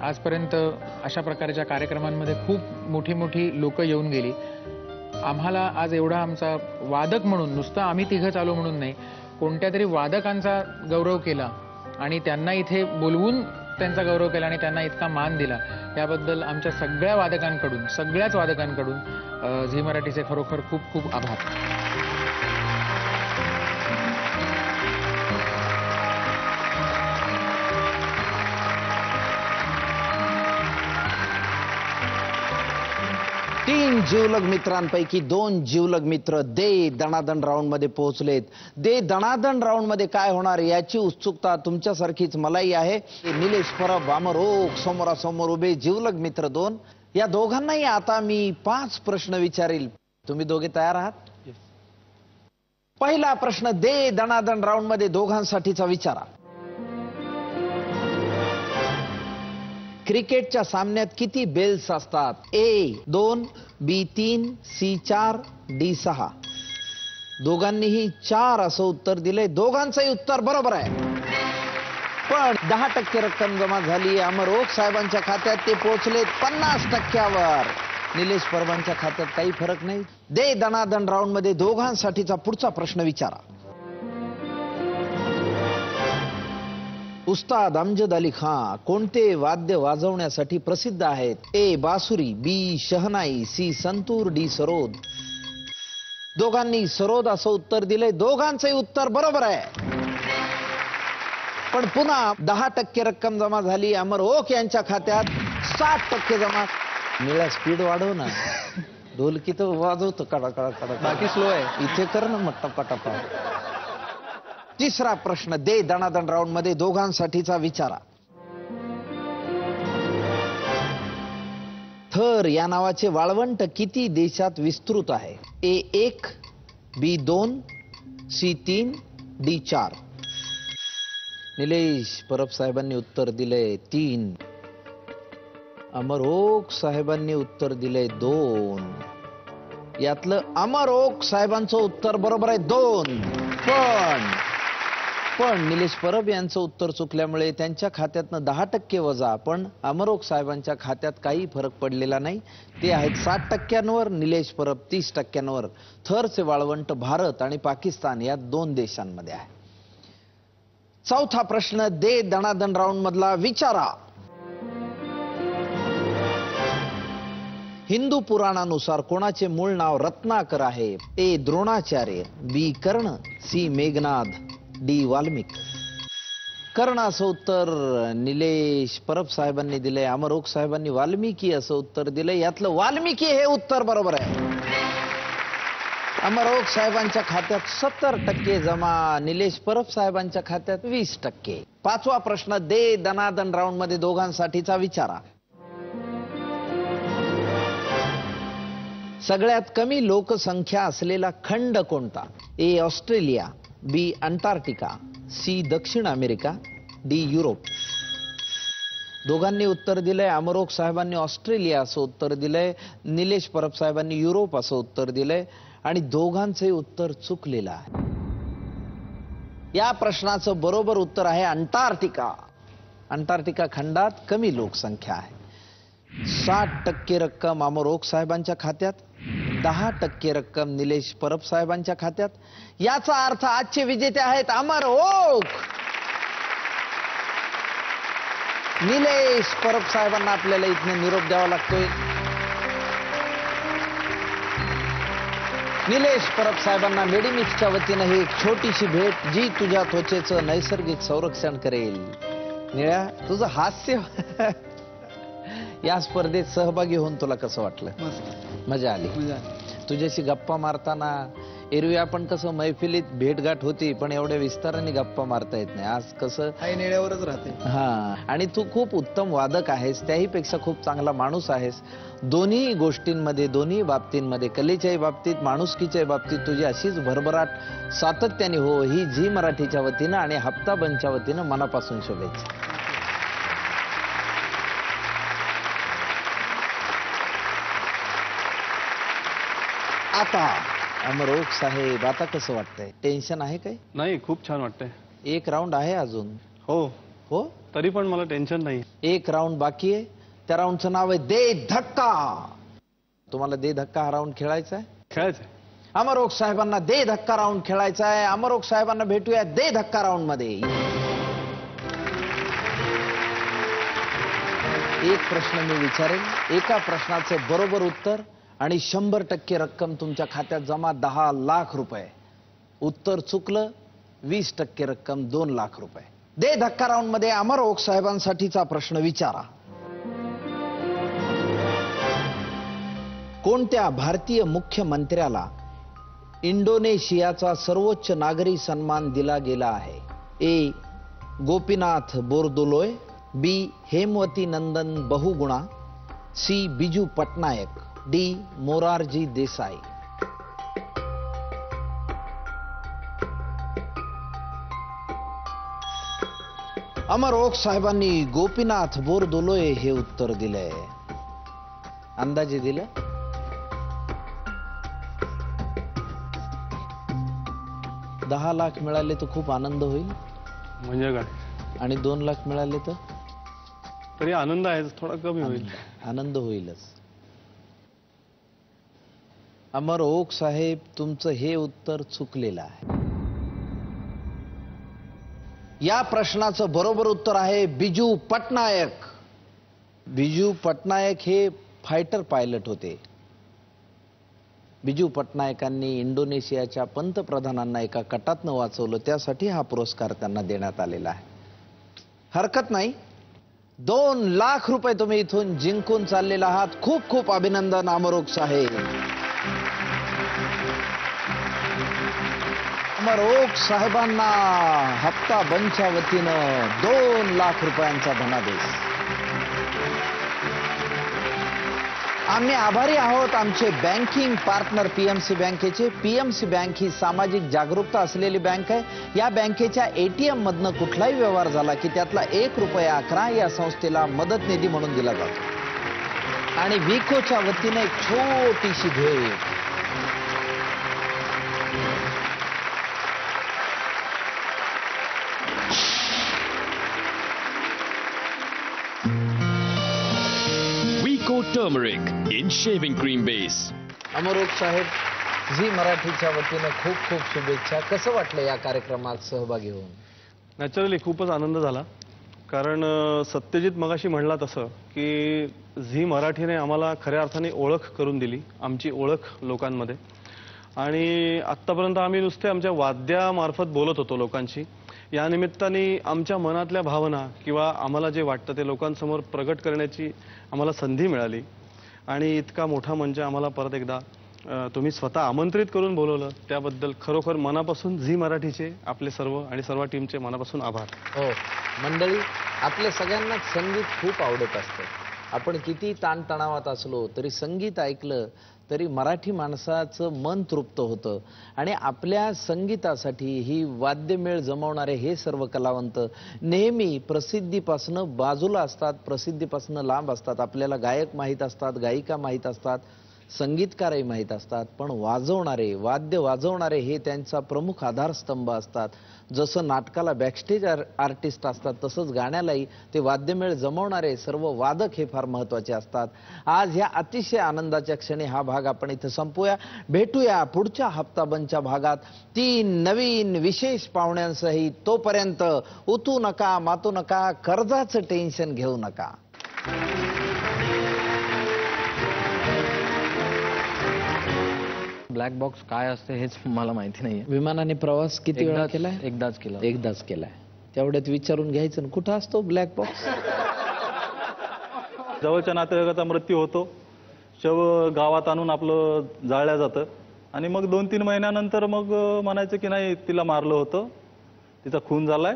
आजपर्यंत अशा प्रकारच्या कार्यक्रमांमध्ये खूप मोठी मोठी लोक येऊन गेली. आम्हाला आज एवढा आमचा वादक म्हणून, नुसतं आम्ही तिघं चालू म्हणून नाही, कोणत्या तरी वादकांचा गौरव केला आणि त्यांना इथे बोलवून त्यांचा गौरव केला आणि त्यांना इतका मान दिला, याबद्दल आमच्या सगळ्याच वादकांकडून झी मराठीचे खरोखर खूप खूप आभार. तीन जिवलग मित्रांपैकी 2 जिवलग मित्र दे दणादण राऊंड मध्ये पोहोचलेत. दे दणादण राऊंड मध्ये काय होणार याची उत्सुकता तुमच्यासारखीच मलाही आहे. निलेश परब, अमर ओक समोरासमोर उभे जिवलग मित्र 2. या दोघांनाही आता मी 5 प्रश्न विचारील. तुम्ही दोघे तयार आहात? पहिला प्रश्न दे दणादण राऊंड मध्ये दोघांसाठीचा विचारा. क्रिकेटच्या सामन्यात किती बेल्स असतात? ए 2, बी 3, सी 4, डी 6. दोघांनीही 4 असं उत्तर दिलंय. दोघांचंही उत्तर बरोबर आहे. पण 10% रक्कम जमा झाली. अमर ओक साहेबांच्या खात्यात ते पोहोचले 50%वर. निलेश परबांच्या खात्यात काही फरक नाही. दे दणादण राऊंड मध्ये दोघांसाठीचा पुढचा प्रश्न विचारा. उस्ताद अमजद अली खां कोणते वाद्य वाजवण्यासाठी प्रसिद्ध आहेत? ए बासुरी, बी शहनाई, सी संतूर, डी सरोद. दोघांनी सरोद असं उत्तर दिलंय. दोघांचंही उत्तर बरोबर आहे. पण पुन्हा 10% रक्कम जमा झाली. अमर ओक यांच्या खात्यात 60% जमा. निळा स्पीड वाढव ना. ढोलकी तर वाजवतो कडा कडा कडा. बाकी स्लो आहे. इथे कर ना मग टप्पा टप्पा. तिसरा प्रश्न दे दणादण राऊंड मध्ये दोघांसाठीचा विचारा. थर या नावाचे वाळवंट किती देशात विस्तृत आहे? ए 1, बी 2, सी 3, डी 4. निलेश परब साहेबांनी उत्तर दिले 3. अमर ओक साहेबांनी उत्तर दिले 2. यातलं अमर ओक साहेबांचं उत्तर बरोबर आहे 2. पण निलेश परब यांचं उत्तर चुकल्यामुळे त्यांच्या खात्यातनं 10% वजा. पण अमर ओक साहेबांच्या खात्यात काही फरक पडलेला नाही. ते आहेत 60%वर, निलेश परब 30%वर. थरचे वाळवंट भारत आणि पाकिस्तान या 2 देशांमध्ये आहे. चौथा प्रश्न दे दणादण राऊंड मधला विचारा. हिंदू पुराणानुसार कोणाचे मूळ नाव रत्नाकर आहे? ए द्रोणाचार्य, बी कर्ण, सी मेघनाद, डी वाल्मिक. कर्ण असं उत्तर निलेश परब साहेबांनी दिलंय. अमर ओक साहेबांनी वाल्मिकी असं उत्तर दिलंय. यातलं वाल्मिकी हे उत्तर बरोबर आहे. अमर ओक साहेबांच्या खात्यात 70% जमा. निलेश परब साहेबांच्या खात्यात 20%. 5वा प्रश्न दे दणादण राऊंड मध्ये दोघांसाठीचा विचारा. सगळ्यात कमी लोकसंख्या असलेला खंड कोणता? A Australia, B Antarctica, C दक्षिण अमेरिका, डी युरोप. दोघांनी उत्तर दिलंय. अमरोख साहेबांनी ऑस्ट्रेलिया असं उत्तर दिलंय. निलेश परब साहेबांनी युरोप असं उत्तर दिलंय आणि दोघांचंही उत्तर चुकलेलं आहे. या प्रश्नाचं बरोबर उत्तर आहे अंटार्क्टिका. अंटार्क्टिका खंडात कमी लोकसंख्या आहे. 60% रक्कम अमरोख साहेबांच्या खात्यात, 10% रक्कम निलेश परब साहेबांच्या खात्यात. याचा अर्थ आजचे विजेते आहेत अमरोख. निलेश परब साहेबांना आपल्याला इथनं निरोप द्यावा लागतोय. निलेश परब साहेबांना मेडिमिक्सच्या वतीनं ही एक छोटीशी भेट जी तुझ्या त्वचेचं नैसर्गिक संरक्षण करेल. निळ्या, तुझं हास्य या स्पर्धेत सहभागी होऊन तुला कसं वाटलं? मस्त मजा आली. मजा. तुझ्याशी गप्पा मारताना एरवी आपण कसं मैफिलीत भेटगाठ होती पण एवढ्या विस्ताराने गप्पा मारता येत नाही. आज कसं आई निळ्यावरच राहते. हा, आणि तू खूप उत्तम वादक आहेस, त्याही पेक्षा खूप चांगला माणूस आहेस. दोन्ही गोष्टींमध्ये, दोन्ही बाबतींमध्ये, कलेच्याही बाबतीत, माणुसकीच्याही बाबतीत तुझी अशीच भरभराट सातत्याने हो ही झी मराठीच्या वतीनं आणि हप्ता बंचच्या वतीनं मनापासून शुभेच्छा. आता अमरोख साहेब, आता कसं वाटतंय? टेन्शन आहे काय? नाही, खूप छान वाटतंय. एक राऊंड आहे अजून. हो, हो, तरी पण मला टेन्शन नाही. एक राऊंड बाकी आहे. त्या राऊंडचं नाव आहे दे धक्का. तुम्हाला दे धक्का हा राऊंड खेळायचा आहे. खेळायचंय. अमरोख साहेबांना दे धक्का राऊंड खेळायचा आहे. अमरोख साहेबांना भेटूया दे धक्का राऊंड मध्ये. एक प्रश्न मी विचारेन, एका प्रश्नाचं बरोबर उत्तर आणि 100% रक्कम तुमच्या खात्यात जमा 10 लाख रुपये. उत्तर चुकलं 20% रक्कम 2 लाख रुपये. दे धक्का राऊंड मध्ये अमरोख साहेबांसाठीचा प्रश्न विचारा. कोणत्या भारतीय मुख्यमंत्र्याला इंडोनेशियाचा सर्वोच्च नागरी सन्मान दिला गेला आहे? ए. गोपीनाथ बोरदोलोय, बी. हेमवती नंदन बहुगुणा, सी. बिजू पटनायक, डी. मोरारजी देसाई. अमरोख साहेबांनी गोपीनाथ बोरदोलोय हे उत्तर दिलंय. अंदाजे दिलं. $10 लाख मिळाले तर खूप आनंद होईल. म्हणजे काय? आणि 2 लाख मिळाले तर तरी आनंद आहे, थोडा कमी होईल. आनंद होईलच. अमरोख साहेब, तुमचं हे उत्तर चुकलेलं आहे. या प्रश्नाचं बरोबर उत्तर आहे बिजू पटनायक. बिजू पटनायक हे फायटर पायलट होते. बिजू पटनायकांनी इंडोनेशियाच्या पंतप्रधानांना एका कटातनं वाचवलं, त्यासाठी हा पुरस्कार त्यांना देण्यात आलेला आहे. हरकत नाही. 2 लाख रुपये तुम्ही इथून जिंकून चाललेला आहात. खूप खूप अभिनंदन अमरोख साहेब. अमरोख साहेबांना हप्ता बंचच्या वतीनं 2 लाख रुपयांचा धनादेश. आम्ही आभारी आहोत आमचे बँकिंग पार्टनर पीएमसी बँकेचे. पीएमसी बँक ही सामाजिक जागरूकता असलेली बँक आहे. या बँकेच्या एटीएम मधनं कुठलाही व्यवहार झाला की त्यातला ₹1.11 या संस्थेला मदत निधी म्हणून दिला जातो. आणि विकोच्या वतीने एक छोटीशी भेट. Turmeric in shaving cream base. Amrokh साहेब, झी मराठीच्या वतीनं खूप खूप शुभेच्छा. कसं वाटलं या कार्यक्रमात सहभागी होऊन? नॅचरली खूपच आनंद झाला. कारण सत्यजित मगाशी म्हणला तसं की झी मराठीने आम्हाला खऱ्या अर्थाने ओळख करून दिली, आमची ओळख लोकांमध्ये. आणि आत्तापर्यंत आम्ही नुसते आमच्या वाद्यामार्फत बोलत होतो लोकांशी. या निमित्ताने आमच्या मनातल्या भावना किंवा आम्हाला जे वाटतं ते लोकांसमोर प्रगट करण्याची आम्हाला संधी मिळाली. आणि इतका मोठा मंच आम्हाला परत एकदा तुम्ही स्वतः आमंत्रित करून बोलवलं, त्याबद्दल खरोखर मनापासून झी मराठीचे, आपले सर्व आणि सर्व टीमचे मनापासून आभार. हो मंडळी, आपल्या सगळ्यांना संगीत खूप आवडत असतं. आपण किती ताणतणावात असलो तरी संगीत ऐकलं तरी मराठी माणसाचं मन तृप्त होतं. आणि आपल्या संगीतासाठी ही वाद्यमेळ जमवणारे हे सर्व कलावंत नेहमी प्रसिद्धीपासून बाजूला असतात, प्रसिद्धीपासून लांब असतात. आपल्याला गायक माहीत असतात, गायिका माहीत असतात, संगीतकारही माहीत असतात, पण वाजवणारे, वाद्य वाजवणारे हे त्यांचा प्रमुख आधारस्तंभ असतात. जसं नाटकाला बॅकस्टेज आर्टिस्ट असतात तसंच गाण्यालाही ते वाद्यमेळ जमवणारे सर्व वादक हे फार महत्त्वाचे असतात. आज ह्या अतिशय आनंदाच्या क्षणी हा भाग आपण इथं संपूया. भेटूया पुढच्या हप्ताबंदच्या भागात 3 नवीन विशेष पाहुण्यांसहित. तोपर्यंत उतू नका, मातू नका, कर्जाचं टेन्शन घेऊ नका. ब्लॅक बॉक्स काय असते हेच मला माहिती नाहीये. विमानाने प्रवास किती वेळा केलाय? एकदाच केला. एकदाच केलाय. तेवढ्यात विचारून घ्यायचं ना, कुठं असतो ब्लॅक बॉक्स? जवळच्या नातेवाईकाचा मृत्यू होतो, शव गावात आणून आपलं जाळलं जातं आणि मग 2-3 महिन्यानंतर मग म्हणायचं की नाही तिला मारलं होतं, तिचा खून झालाय.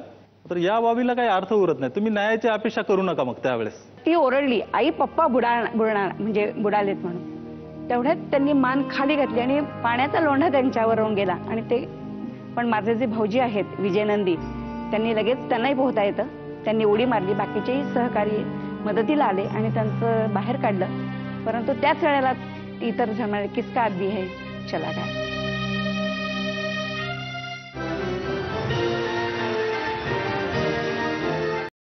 तर या बाबीला काही अर्थ उरत नाही. तुम्ही न्यायाची अपेक्षा करू नका. मग त्यावेळेस ती ओरडली, आई पप्पा बुडाणार म्हणजे बुडालेत म्हणून. तेवढ्यात त्यांनी मान खाली घातली आणि पाण्याचा लोंढा त्यांच्यावरून गेला. आणि ते पण माझे जे भाऊजी आहेत विजयनंदी, त्यांनी लगेच, त्यांनाही पोहता येतं, त्यांनी उडी मारली. बाकीचेही सहकारी मदतीला आले आणि त्यांचं बाहेर काढलं. परंतु त्याच वेळेला इतर जण म्हणाले किसका आदमी है चला गया.